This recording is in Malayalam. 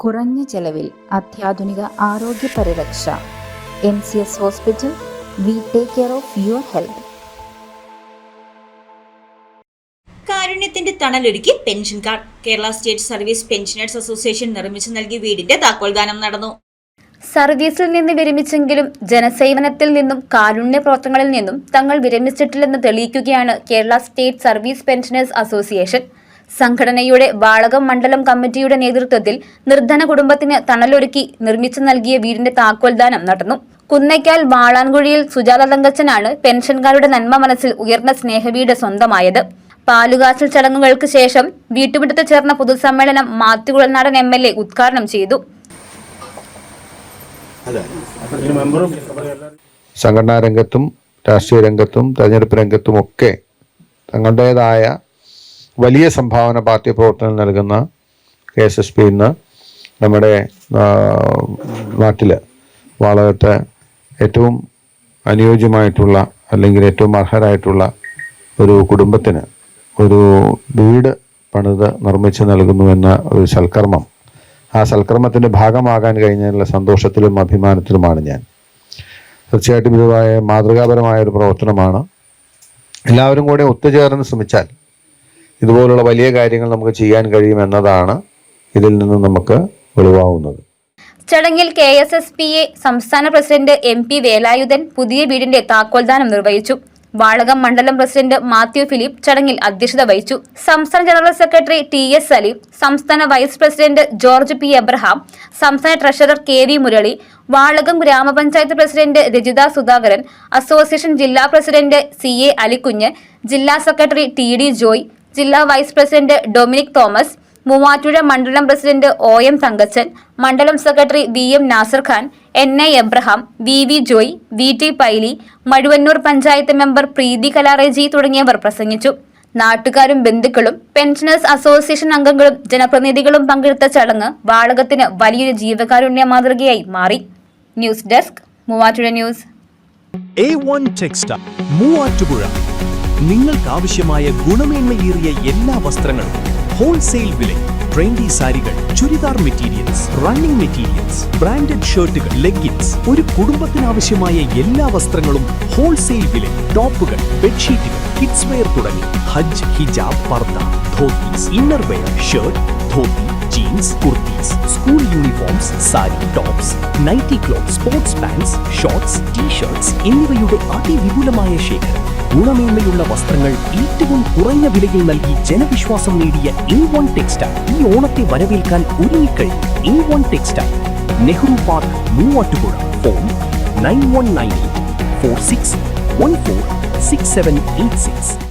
കുറഞ്ഞ ചെലവിൽ അത്യാധുനിക ആരോഗ്യ പരിരക്ഷ. MCS hospital. We take care of your health. കാരുണ്യത്തിന്റെ തണലൊരുക്കി pension card. Kerala state service pensioners association നിർമ്മിച്ചു നൽകിയ വീടിന്റെ താക്കോൽദാനം നടന്നു. സർവീസിൽ നിന്ന് വിരമിച്ചെങ്കിലും ജനസേവനത്തിൽ നിന്നും കാരുണ്യ പ്രവർത്തനങ്ങളിൽ നിന്നും തങ്ങൾ വിരമിച്ചിട്ടില്ലെന്ന് തെളിയിക്കുകയാണ് Kerala state service pensioners association. സംഘടനയുടെ വാളകം മണ്ഡലം കമ്മിറ്റിയുടെ നേതൃത്വത്തിൽ നിർധന കുടുംബത്തിന് തണലൊരുക്കി നിർമ്മിച്ചു നൽകിയ വീടിന്റെ താക്കോൽദാനം നടന്നു. കുന്നയ്ക്കാൽ വാളാൻകുഴിയിൽ സുജാത തങ്കച്ചനാണ് പെൻഷൻകാരുടെ നന്മ മനസ്സിൽ ഉയർന്ന സ്നേഹവീട് സ്വന്തമായത്. പാലുകാച്ചൽ ചടങ്ങുകൾക്ക് ശേഷം വീട്ടുമുറ്റത്ത് ചേർന്ന പൊതുസമ്മേളനം മാത്യു കുഴൽനാടൻ MLA ഉദ്ഘാടനം ചെയ്തു. സംഘടനാ രംഗത്തും രാഷ്ട്രീയ രംഗത്തും തെരഞ്ഞെടുപ്പ് രംഗത്തും ഒക്കെ തങ്ങളുടേതായ വലിയ സംഭാവന പാർട്ടി പ്രവർത്തനം നൽകുന്ന KSSP ഇന്ന് നമ്മുടെ നാട്ടിൽ വാളകത്ത് ഏറ്റവും അനുയോജ്യമായിട്ടുള്ള അല്ലെങ്കിൽ ഏറ്റവും അർഹരായിട്ടുള്ള ഒരു കുടുംബത്തിന് ഒരു വീട് പണിത് നിർമ്മിച്ച് നൽകുന്നുവെന്ന ഒരു സൽക്കർമ്മം, ആ സൽക്കർമ്മത്തിൻ്റെ ഭാഗമാകാൻ കഴിഞ്ഞതിനുള്ള സന്തോഷത്തിലും അഭിമാനത്തിലുമാണ് ഞാൻ. തീർച്ചയായിട്ടും ഇതുമായ മാതൃകാപരമായ ഒരു പ്രവർത്തനമാണ്. എല്ലാവരും കൂടെ ഒത്തുചേർന്ന് ശ്രമിച്ചാൽ ഇതുപോലുള്ള വലിയ കാര്യങ്ങൾ നമുക്ക് ചെയ്യാൻ കഴിയുമെന്നതാണ് ഇതിൽ നിന്ന് നമുക്ക് വെളിവാകുന്നത്. ചടങ്ങിൽ KSSPA സംസ്ഥാന പ്രസിഡന്റ് MP വേലായുധൻ പുതിയ വീടിന്റെ താക്കോൽദാനം നിർവഹിച്ചു. വാളകം മണ്ഡലം പ്രസിഡന്റ് മാത്യു ഫിലിപ്പ് ചടങ്ങിൽ അധ്യക്ഷത വഹിച്ചു. സംസ്ഥാന ജനറൽ സെക്രട്ടറി TS സലീം, സംസ്ഥാന vice president George P Abraham, സംസ്ഥാന ട്രഷറർ KV മുരളി, വാളകം ഗ്രാമപഞ്ചായത്ത് പ്രസിഡന്റ് രജിത സുധാകരൻ, അസോസിയേഷൻ ജില്ലാ പ്രസിഡന്റ് CA അലിക്കുഞ്ഞ്, ജില്ലാ സെക്രട്ടറി TD ജോയ്, ജില്ലാ vice president Dominic Thomas, Muvattupuzha മണ്ഡലം പ്രസിഡന്റ് OM തങ്കച്ചൻ, മണ്ഡലം secretary VM Nasar Khan, NI Abraham, VV Joy, VT Paily, Mazhuvannoor panchayat member Preethi Kalareji തുടങ്ങിയവർ പ്രസംഗിച്ചു. നാട്ടുകാരും ബന്ധുക്കളും പെൻഷനേഴ്സ് അസോസിയേഷൻ അംഗങ്ങളും ജനപ്രതിനിധികളും പങ്കെടുത്ത ചടങ്ങ് വാളകത്തിന് വലിയൊരു ജീവകാരുണ്യ മാതൃകയായി മാറി. News desk, Muvattupuzha news. A1 textile Muvattupuzha. നിങ്ങൾക്കാവശ്യമായ ഗുണമേന്മയേറിയ എല്ലാ വസ്ത്രങ്ങളും ഹോൾസെയിൽ വിലയിൽ. ട്രെൻഡി സാരികൾ, churidar materials, running materials, branded ഷർട്ടുകൾ, ലെഗിൻസ്, ഒരു കുടുംബത്തിനാവശ്യമായ എല്ലാ വസ്ത്രങ്ങളും ഹോൾസെയിൽ വിലയിൽ. ടോപ്പുകൾ, ബെഡ്ഷീറ്റുകൾ, കിഡ്സ് വെയർ തുടങ്ങി ഹജ്ജ്, ഹിജാബ്, പർദ, dhotis, inner wear, shirt, dhoti, jeans, kurtis, school uniforms, sari, tops, nighty cloth, sports pants, shorts, T shirts എന്നിവയുടെ അതിവിപുലമായ ശേഖരം. ഗുണമേന്മയുള്ള വസ്ത്രങ്ങൾ ഏറ്റവും കുറഞ്ഞ വിലയിൽ നൽകി ജനവിശ്വാസം നേടിയ A1 ടെക്സ്റ്റൈൽ ഈ ഓണത്തെ വരവേൽക്കാൻ ഒരുങ്ങിക്കഴിഞ്ഞു. A1 textile, Nehru park, Muvattupuzha. Phone 9198 4614 6786.